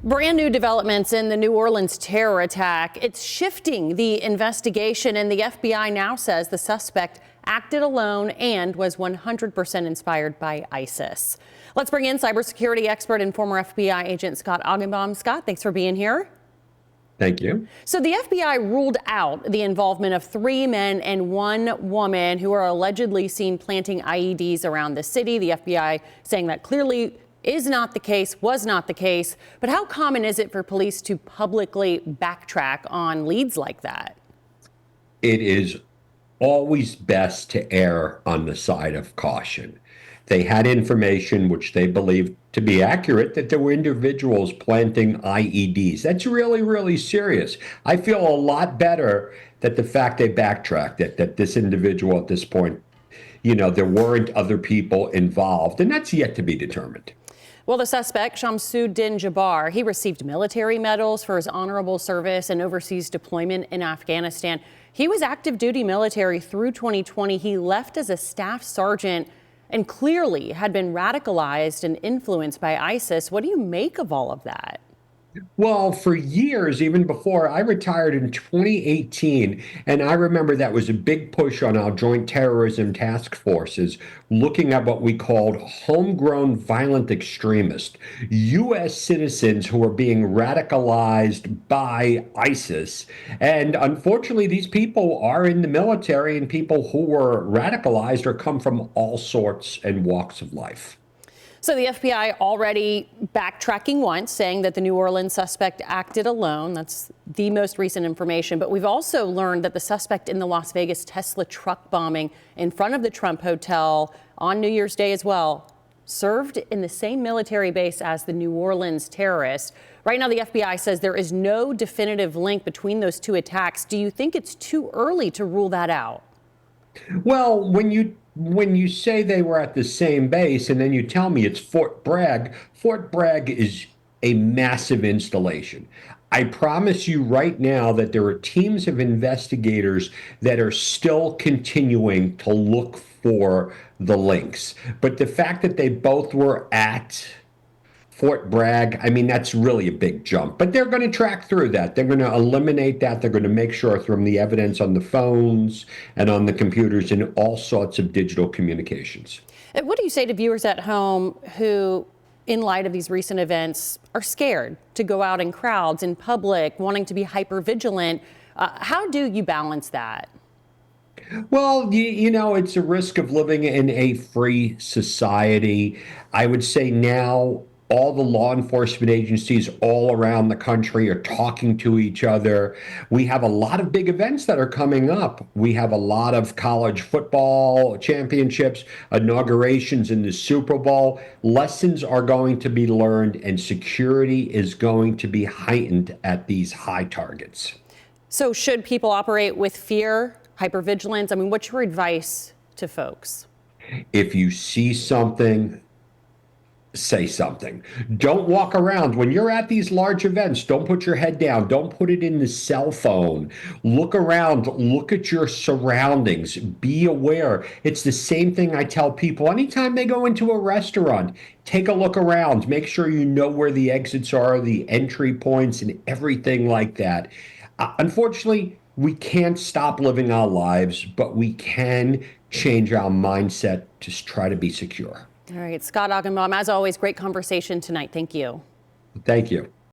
Brand new developments in the New Orleans terror attack. It's shifting the investigation, and the FBI now says the suspect acted alone and was 100% inspired by ISIS. Let's bring in cybersecurity expert and former FBI agent Scott Augenbaum. Scott, thanks for being here. Thank you. So the FBI ruled out the involvement of 3 men and 1 woman who are allegedly seen planting IEDs around the city. The FBI saying that clearly is not the case, was not the case. But how common is it for police to publicly backtrack on leads like that? It is always best to err on the side of caution. They had information which they believed to be accurate that there were individuals planting IEDs. That's really, really serious. I feel a lot better that the fact they backtracked, that this individual at this point, there weren't other people involved, and that's yet to be determined. Well, the suspect, Shamsuddin Jabar, he received military medals for his honorable service and overseas deployment in Afghanistan. He was active duty military through 2020. He left as a staff sergeant and clearly had been radicalized and influenced by ISIS. What do you make of all of that? Well, for years, even before I retired in 2018, and I remember that was a big push on our joint terrorism task forces, looking at what we called homegrown violent extremists, U.S. citizens who were being radicalized by ISIS. And unfortunately, these people are in the military, and people who were radicalized or come from all sorts and walks of life. So the FBI already backtracking once, saying that the New Orleans suspect acted alone. That's the most recent information. But we've also learned that the suspect in the Las Vegas Tesla truck bombing in front of the Trump Hotel on New Year's Day as well served in the same military base as the New Orleans terrorist. Right now, the FBI says there is no definitive link between those 2 attacks. Do you think it's too early to rule that out? Well, when you say they were at the same base and then you tell me it's Fort Bragg is a massive installation. I promise you right now that there are teams of investigators that are still continuing to look for the links. But the fact that they both were at Fort Bragg, I mean, that's really a big jump. But they're going to track through that. They're going to eliminate that. They're going to make sure from the evidence on the phones and on the computers and all sorts of digital communications. And what do you say to viewers at home who, in light of these recent events, are scared to go out in crowds, in public, wanting to be hypervigilant? How do you balance that? Well, it's a risk of living in a free society. I would say now all the law enforcement agencies all around the country are talking to each other. We have a lot of big events that are coming up. We have a lot of college football championships, inaugurations in the Super Bowl. Lessons are going to be learned, and security is going to be heightened at these high targets. So should people operate with fear, hypervigilance? I mean, what's your advice to folks? If you see something, say something. Don't walk around. When you're at these large events, don't put your head down. Don't put it in the cell phone. Look around. Look at your surroundings. Be aware. It's the same thing I tell people anytime they go into a restaurant. Take a look around. Make sure you know where the exits are, the entry points, and everything like that. Unfortunately, we can't stop living our lives, but we can change our mindset to try to be secure. All right, Scott Augenbaum, as always, great conversation tonight. Thank you. Thank you.